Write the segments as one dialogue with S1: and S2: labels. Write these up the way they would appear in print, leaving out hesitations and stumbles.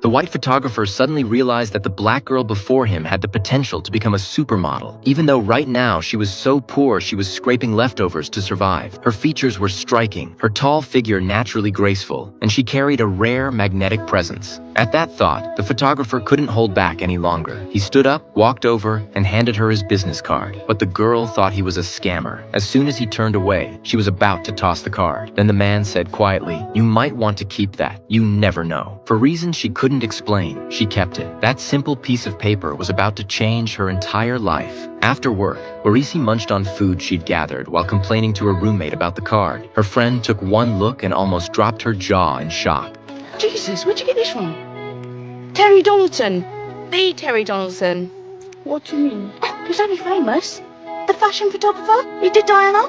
S1: The white photographer suddenly realized that the black girl before him had the potential to become a supermodel, even though right now she was so poor she was scraping leftovers to survive. Her features were striking, her tall figure naturally graceful, and she carried a rare magnetic presence. At that thought, the photographer couldn't hold back any longer. He stood up, walked over, and handed her his business card. But the girl thought he was a scammer. As soon as he turned away, she was about to toss the card. Then the man said quietly, "You might want to keep that. You never know." For reasons she couldn't explain, she kept it. That simple piece of paper was about to change her entire life. After work, Warisi munched on food she'd gathered while complaining to her roommate about the card. Her friend took one look and almost dropped her jaw in shock.
S2: Jesus, where'd you get this from? Terry Donaldson. The Terry Donaldson.
S3: What do you mean?
S2: He's only famous. The fashion photographer. He did Diana.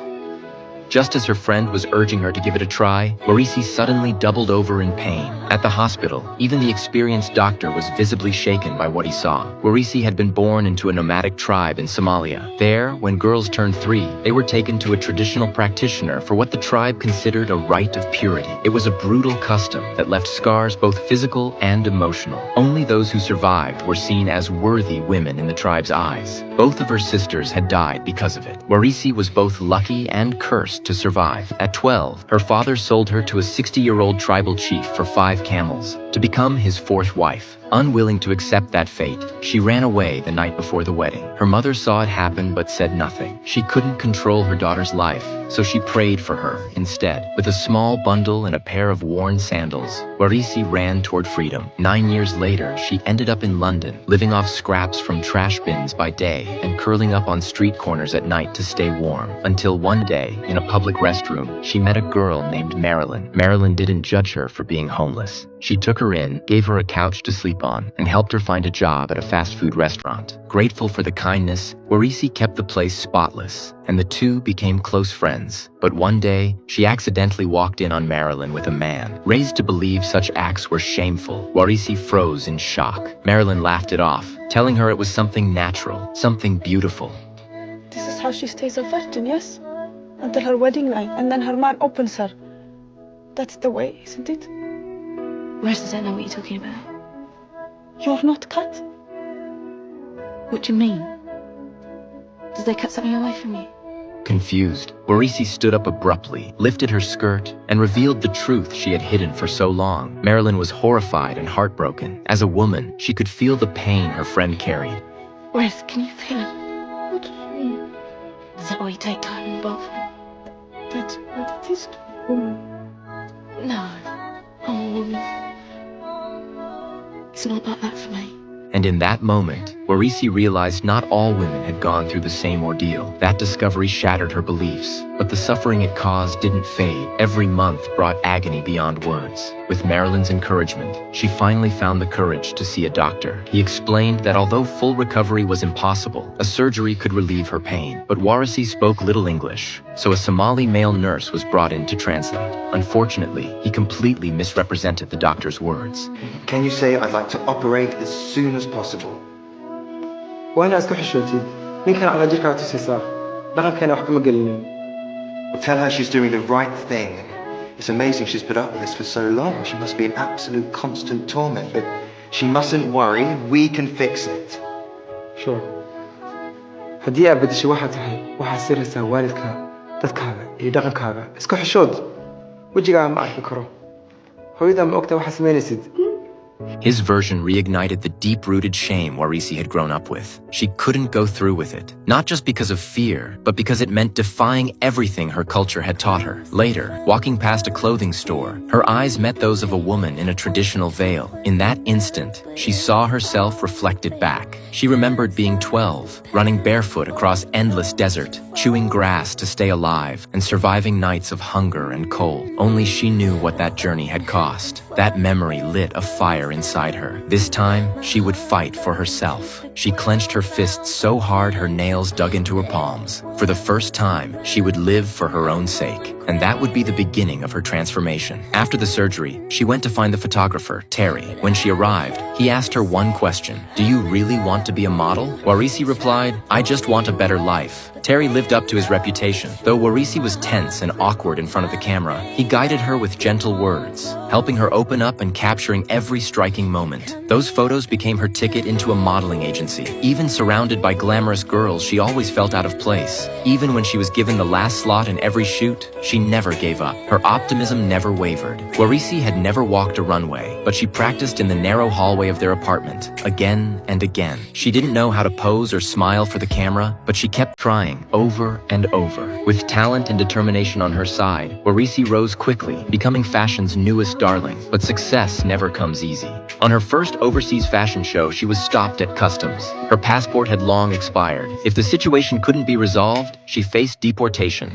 S1: Just as her friend was urging her to give it a try, Warisi suddenly doubled over in pain. At the hospital, even the experienced doctor was visibly shaken by what he saw. Warisi had been born into a nomadic tribe in Somalia. There, when girls turned 3, they were taken to a traditional practitioner for what the tribe considered a rite of purity. It was a brutal custom that left scars both physical and emotional. Only those who survived were seen as worthy women in the tribe's eyes. Both of her sisters had died because of it. Warisi was both lucky and cursed to survive. At 12, her father sold her to a 60-year-old tribal chief for 5 camels to become his 4th wife. Unwilling to accept that fate, she ran away the night before the wedding. Her mother saw it happen but said nothing. She couldn't control her daughter's life, so she prayed for her instead. With a small bundle and a pair of worn sandals, Warisi ran toward freedom. 9 years later, she ended up in London, living off scraps from trash bins by day and curling up on street corners at night to stay warm. Until one day, in a public restroom, she met a girl named Marilyn. Marilyn didn't judge her for being homeless. She took her in, gave her a couch to sleep on, and helped her find a job at a fast food restaurant. Grateful for the kindness, Warisi kept the place spotless, and the two became close friends. But one day, she accidentally walked in on Marilyn with a man. Raised to believe such acts were shameful, Warisi froze in shock. Marilyn laughed it off, telling her it was something natural, something beautiful.
S3: This is how she stays a virgin, yes? Until her wedding night, and then her man opens her. That's the way, isn't it?
S2: Rest don't know what you're talking about.
S3: You're not cut.
S2: What do you mean? Did they cut something away from you?
S1: Confused, Warisi stood up abruptly, lifted her skirt, and revealed the truth she had hidden for so long. Marilyn was horrified and heartbroken. As a woman, she could feel the pain her friend carried.
S2: Rest, can you feel it?
S3: What do you mean?
S2: Is that why you take time in the bathroom?
S3: That's what it is to be a woman.
S2: No, I'm a woman. It's not like that for me.
S1: And in that moment, Warisi realized not all women had gone through the same ordeal. That discovery shattered her beliefs, but the suffering it caused didn't fade. Every month brought agony beyond words. With Marilyn's encouragement, she finally found the courage to see a doctor. He explained that although full recovery was impossible, a surgery could relieve her pain. But Warisi spoke little English, so a Somali male nurse was brought in to translate. Unfortunately, he completely misrepresented the doctor's words.
S4: Can you say I'd like to operate as soon as possible?
S5: وأنا أذكر حشوتي من كان على جيك عطي سيسار لغم كان أحكم قلني.
S4: Tell her she's doing the right thing. It's amazing she's put up with this for so long. She must be in absolute constant torment, but she mustn't worry. We can fix it.
S5: شو هدي بدي شي واحد وحصير هسا والدك تذكر يدغن كابا اسكو حشود وجي قاعد معك بكره هو إذا ما وقتها وحس ما ينسد.
S1: His version reignited the deep-rooted shame Warisi had grown up with. She couldn't go through with it, not just because of fear, but because it meant defying everything her culture had taught her. Later, walking past a clothing store, her eyes met those of a woman in a traditional veil. In that instant, she saw herself reflected back. She remembered being 12, running barefoot across endless desert, chewing grass to stay alive, and surviving nights of hunger and cold. Only she knew what that journey had cost. That memory lit a fire inside her. This time, she would fight for herself. She clenched her fists so hard her nails dug into her palms. For the first time, she would live for her own sake. And that would be the beginning of her transformation. After the surgery, she went to find the photographer, Terry. When she arrived, He asked her one question: "Do you really want to be a model?" Warisi replied, "I just want a better life." Terry lived up to his reputation. Though Warisi was tense and awkward in front of the camera, he guided her with gentle words, helping her open up and capturing every striking moment. Those photos became her ticket into a modeling agency. Even surrounded by glamorous girls, she always felt out of place. Even when she was given the last slot in every shoot, she never gave up. Her optimism never wavered. Warisi had never walked a runway, but she practiced in the narrow hallway of their apartment, again and again. She didn't know how to pose or smile for the camera, but she kept trying over and over. With talent and determination on her side, Warisi rose quickly, becoming fashion's newest darling. But success never comes easy. On her first overseas fashion show, she was stopped at customs. Her passport had long expired. If the situation couldn't be resolved, she faced deportation.